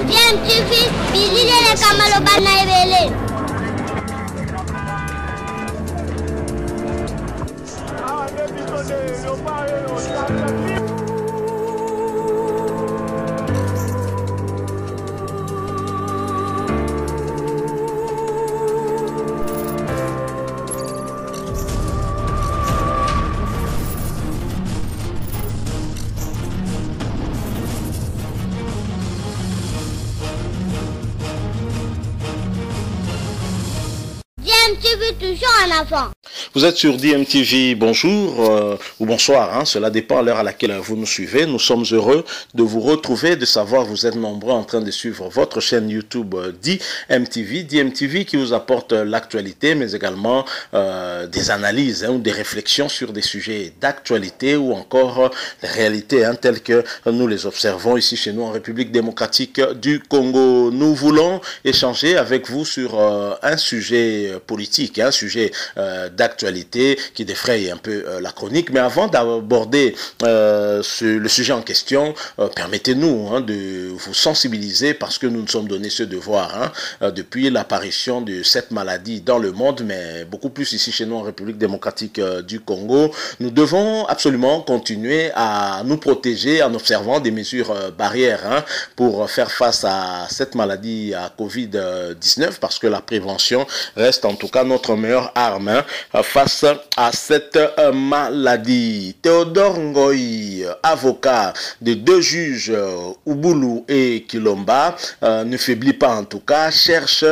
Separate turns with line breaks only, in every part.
DMTV, bilile kamalo bana ebele. DMTV toujours en avant.
Vous êtes sur DMTV, bonjour ou bonsoir, hein, cela dépend à l'heure à laquelle vous nous suivez. Nous sommes heureux de vous retrouver, de savoir que vous êtes nombreux en train de suivre votre chaîne YouTube DMTV. DMTV qui vous apporte l'actualité, mais également des analyses ou des réflexions sur des sujets d'actualité ou encore les réalités telles que nous les observons ici chez nous en République démocratique du Congo. Nous voulons échanger avec vous sur un sujet politique, un sujet d'actualité qui défraye un peu la chronique. Mais avant d'aborder le sujet en question, permettez-nous de vous sensibiliser parce que nous nous sommes donné ce devoir depuis l'apparition de cette maladie dans le monde, mais beaucoup plus ici chez nous en République démocratique du Congo. Nous devons absolument continuer à nous protéger en observant des mesures barrières pour faire face à cette maladie à Covid-19 parce que la prévention reste en tout cas notre meilleure arme face à cette maladie. Théodore Ngoï, avocat de deux juges, Ouboulou et Kilomba, ne faiblit pas en tout cas, cherche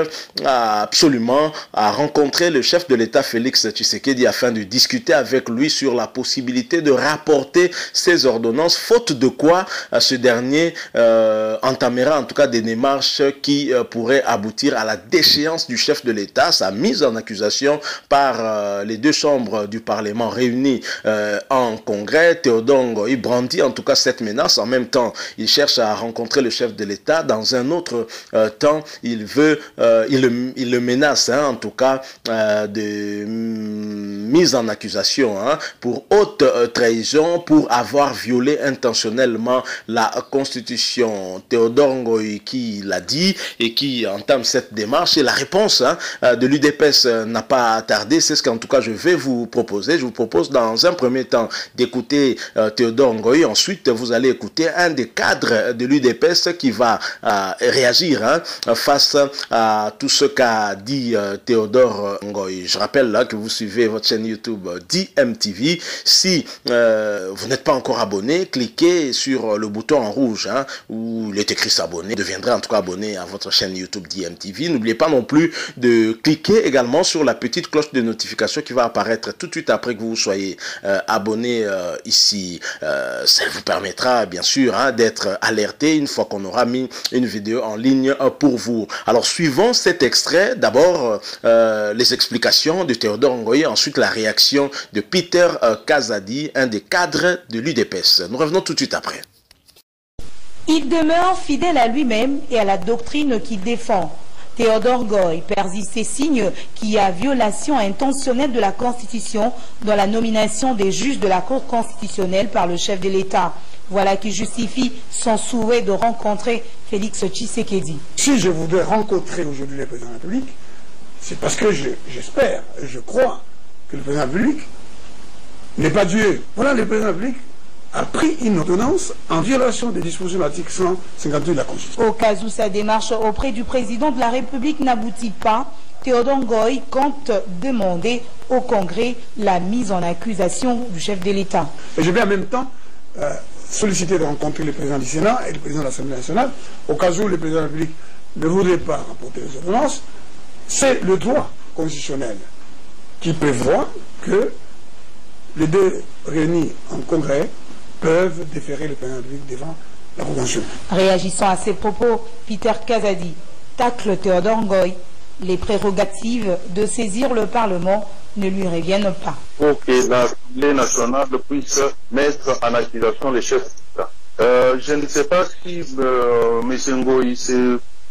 absolument à rencontrer le chef de l'État Félix Tshisekedi afin de discuter avec lui sur la possibilité de rapporter ces ordonnances, faute de quoi ce dernier entamera en tout cas des démarches qui pourraient aboutir à la déchéance du chef de l'État, sa mise en accusation par les deux chambres du Parlement réunies en congrès. Théodore Ngoï brandit en tout cas cette menace. En même temps, il cherche à rencontrer le chef de l'État. Dans un autre temps, il le menace en tout cas de mise en accusation pour haute trahison, pour avoir violé intentionnellement la Constitution. Théodore Ngoï qui l'a dit et qui entame cette démarche, et la réponse de l'UDPS n'a pas tardé. C'est ce qu'en tout cas je vais vous proposer. Je vous propose dans un premier temps d'écouter Théodore Ngoï. Ensuite, vous allez écouter un des cadres de l'UDPS qui va réagir face à tout ce qu'a dit Théodore Ngoï. Je rappelle là que vous suivez votre chaîne YouTube DMTV. Si vous n'êtes pas encore abonné, cliquez sur le bouton en rouge où il est écrit s'abonner. Deviendrez en tout cas abonné à votre chaîne YouTube DMTV. N'oubliez pas non plus de cliquer également sur la petite cloche de notification qui va apparaître tout de suite après que vous soyez abonné ici. Ça vous permettra bien sûr d'être alerté une fois qu'on aura mis une vidéo en ligne pour vous. Alors suivons cet extrait. D'abord les explications de Théodore Ngoï, ensuite la réaction de Peter Kazadi, un des cadres de l'UDPS. Nous revenons tout de suite après.
Il demeure fidèle à lui-même et à la doctrine qu'il défend. Théodore Ngoï persiste et signe qu'il y a violation intentionnelle de la Constitution dans la nomination des juges de la Cour constitutionnelle par le chef de l'État. Voilà qui justifie son souhait de rencontrer Félix Tshisekedi.
Si je voudrais rencontrer aujourd'hui le président de la République, c'est parce que j'espère, je crois que le président de la République n'est pas Dieu. Voilà, le président de la République a pris une ordonnance en violation des dispositions de l'article 152 de la Constitution.
Au cas où sa démarche auprès du président de la République n'aboutit pas, Théodore Ngoï compte demander au Congrès la mise en accusation du chef de l'État.
Et je vais en même temps solliciter de rencontrer le président du Sénat et le président de l'Assemblée nationale, au cas où le président de la République ne voudrait pas rapporter les ordonnances. C'est le droit constitutionnel qui prévoit que les deux réunis en Congrès peuvent déférer le président de la République devant la Convention. Réagissant
à ces propos, Peter Kazadi tacle Théodore Ngoï. Les prérogatives de saisir le Parlement ne lui reviennent pas.
Pour que l'Assemblée nationale puisse mettre en accusation les chefs d'État. Je ne sais pas si M. Ngoï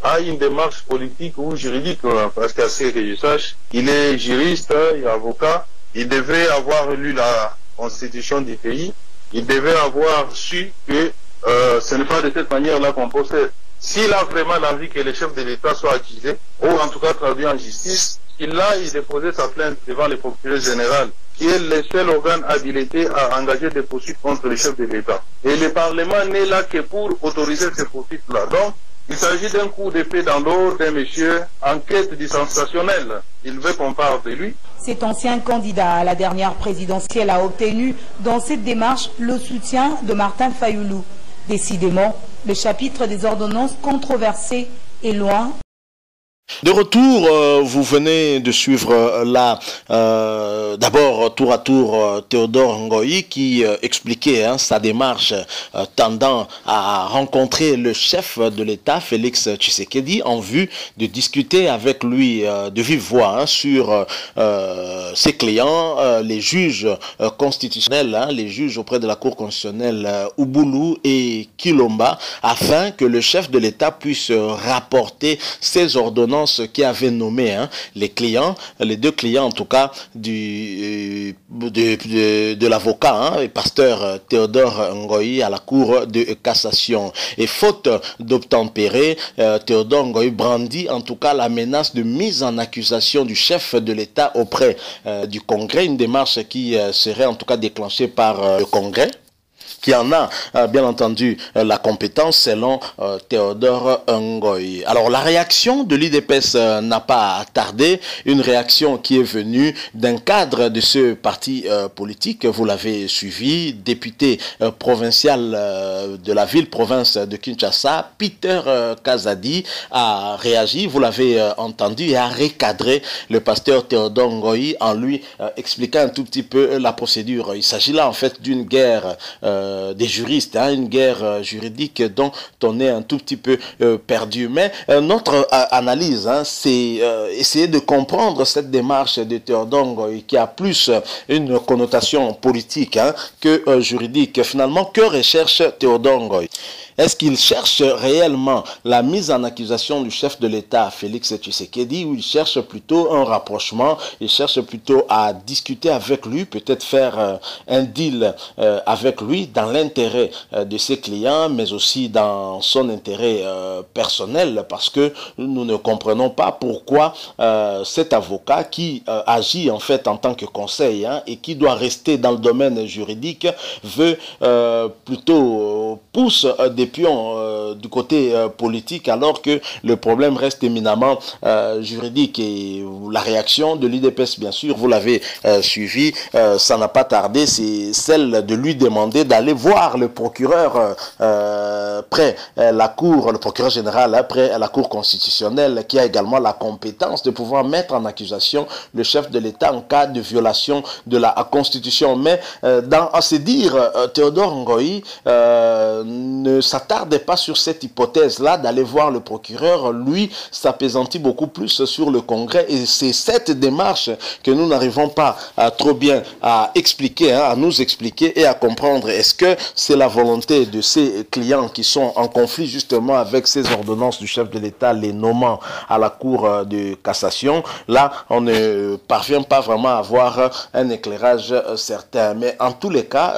a une démarche politique ou juridique, parce qu'à ce que je sache, il est juriste et avocat. Il devrait avoir lu la constitution du pays. Il devait avoir su que ce n'est pas de cette manière-là qu'on procède. S'il a vraiment l'envie que les chefs de l'État soient accusés, ou en tout cas traduits en justice, il a déposé sa plainte devant le procureur général, qui est le seul organe habilité à engager des poursuites contre les chefs de l'État. Et le Parlement n'est là que pour autoriser ces poursuites-là. Donc, il s'agit d'un coup d'épée dans l'eau d'un monsieur en quête du sensationnel. Il veut qu'on parle de lui.
Cet ancien candidat à la dernière présidentielle a obtenu dans cette démarche le soutien de Martin Fayoulou. Décidément, le chapitre des ordonnances controversées est loin.
De retour, vous venez de suivre là, d'abord tour à tour Théodore Ngoï qui expliquait sa démarche tendant à rencontrer le chef de l'État, Félix Tshisekedi, en vue de discuter avec lui de vive voix sur ses clients, les juges constitutionnels, les juges auprès de la Cour constitutionnelle Ouboulou et Kilomba, afin que le chef de l'État puisse rapporter ses ordonnances qui avait nommé les clients, les deux clients en tout cas de l'avocat, et pasteur Théodore Ngoï à la Cour de cassation. Et faute d'obtempérer, Théodore Ngoï brandit en tout cas la menace de mise en accusation du chef de l'État auprès du Congrès, une démarche qui serait en tout cas déclenchée par le Congrès, qui en a bien entendu la compétence selon Théodore Ngoï. Alors la réaction de l'IDPS n'a pas tardé, une réaction qui est venue d'un cadre de ce parti politique, vous l'avez suivi, député provincial de la ville-province de Kinshasa, Peter Kazadi a réagi, vous l'avez entendu, et a recadré le pasteur Théodore Ngoï en lui expliquant un tout petit peu la procédure. Il s'agit là en fait d'une guerre des juristes, une guerre juridique dont on est un tout petit peu perdu. Mais notre analyse, c'est essayer de comprendre cette démarche de Théodore Ngoï qui a plus une connotation politique que juridique. Finalement, que recherche Théodore Ngoï? Est-ce qu'il cherche réellement la mise en accusation du chef de l'État, Félix Tshisekedi, ou il cherche plutôt un rapprochement, il cherche plutôt à discuter avec lui, peut-être faire un deal avec lui dans l'intérêt de ses clients, mais aussi dans son intérêt personnel, parce que nous ne comprenons pas pourquoi cet avocat qui agit en fait en tant que conseil et qui doit rester dans le domaine juridique veut plutôt pousse des pions du côté politique, alors que le problème reste éminemment juridique. Et la réaction de l'IDPS, bien sûr, vous l'avez suivi, ça n'a pas tardé, c'est celle de lui demander d'aller voir le procureur près la Cour, le procureur général après la Cour constitutionnelle, qui a également la compétence de pouvoir mettre en accusation le chef de l'État en cas de violation de la Constitution. Mais à se dire, Théodore Ngoï ne s'attarde pas sur cette hypothèse-là d'aller voir le procureur. Lui s'apaisantit beaucoup plus sur le Congrès, et c'est cette démarche que nous n'arrivons pas trop bien à expliquer, à nous expliquer et à comprendre. Est-ce que c'est la volonté de ces clients qui sont en conflit justement avec ces ordonnances du chef de l'État, les nommant à la Cour de cassation? Là, on ne parvient pas vraiment à avoir un éclairage certain. Mais en tous les cas,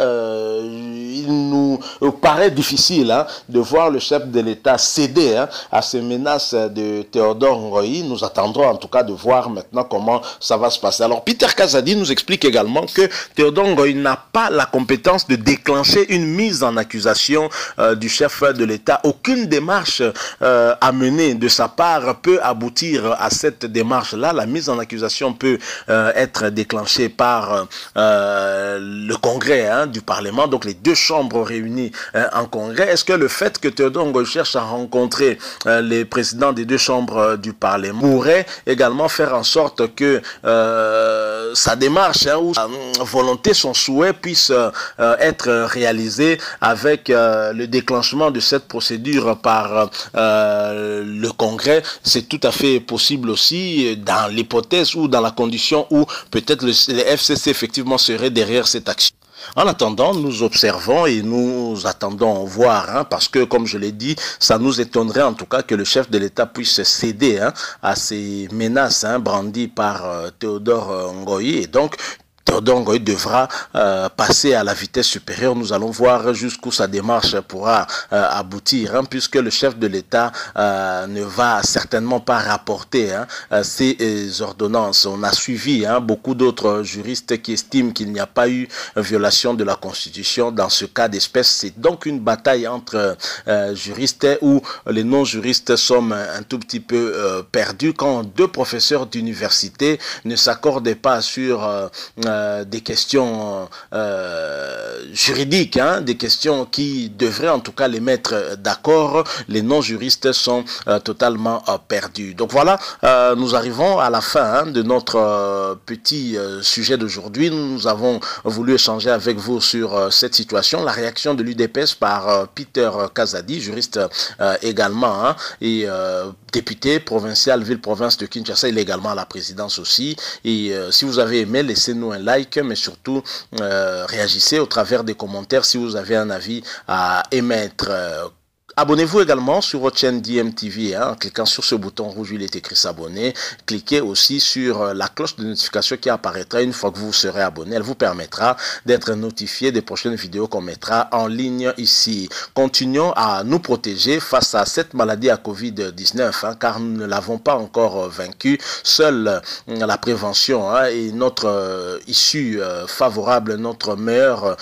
il nous paraît difficile de voir le chef de l'État céder à ces menaces de Théodore Ngoï. Nous attendrons en tout cas de voir maintenant comment ça va se passer. Alors Peter Kazadi nous explique également que Théodore Ngoï n'a pas la compétence de déclencher une mise en accusation du chef de l'État. Aucune démarche à mener de sa part peut aboutir à cette démarche-là. La mise en accusation peut être déclenchée par le Congrès du Parlement, donc les deux chambres réunies en Congrès. Est-ce que le fait que Théodore Ngoï cherche à rencontrer les présidents des deux chambres du Parlement pourrait également faire en sorte que sa démarche ou sa volonté, son souhait puisse être réalisé avec le déclenchement de cette procédure par le Congrès? C'est tout à fait possible aussi dans l'hypothèse ou dans la condition où peut-être les FCC effectivement serait derrière cette action. En attendant, nous observons et nous attendons voir, parce que, comme je l'ai dit, ça nous étonnerait en tout cas que le chef de l'État puisse céder à ces menaces brandies par Théodore Ngoï. Et donc, Théodore Ngoï devra passer à la vitesse supérieure. Nous allons voir jusqu'où sa démarche pourra aboutir, hein, puisque le chef de l'État ne va certainement pas rapporter ces ordonnances. On a suivi beaucoup d'autres juristes qui estiment qu'il n'y a pas eu violation de la Constitution dans ce cas d'espèce. C'est donc une bataille entre juristes où les non-juristes sommes un tout petit peu perdus quand deux professeurs d'université ne s'accordaient pas sur des questions juridiques, des questions qui devraient en tout cas les mettre d'accord. Les non-juristes sont totalement perdus. Donc voilà, nous arrivons à la fin de notre petit sujet d'aujourd'hui. Nous avons voulu échanger avec vous sur cette situation, la réaction de l'UDPS par Peter Kazadi, juriste également, et député provincial, ville-province de Kinshasa, il est également à la présidence aussi. Et si vous avez aimé, laissez-nous un like, mais surtout réagissez au travers des commentaires si vous avez un avis à émettre. Abonnez-vous également sur votre chaîne DMTV, en cliquant sur ce bouton rouge où il est écrit s'abonner. Cliquez aussi sur la cloche de notification qui apparaîtra une fois que vous serez abonné. Elle vous permettra d'être notifié des prochaines vidéos qu'on mettra en ligne ici. Continuons à nous protéger face à cette maladie à Covid-19, car nous ne l'avons pas encore vaincue. Seule la prévention est notre issue favorable, notre meilleur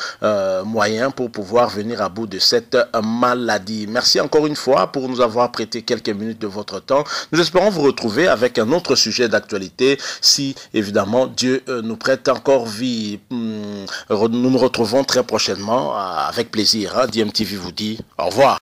moyen pour pouvoir venir à bout de cette maladie. Merci encore une fois pour nous avoir prêté quelques minutes de votre temps. Nous espérons vous retrouver avec un autre sujet d'actualité si évidemment Dieu nous prête encore vie. Nous nous retrouvons très prochainement avec plaisir. DMTV vous dit au revoir.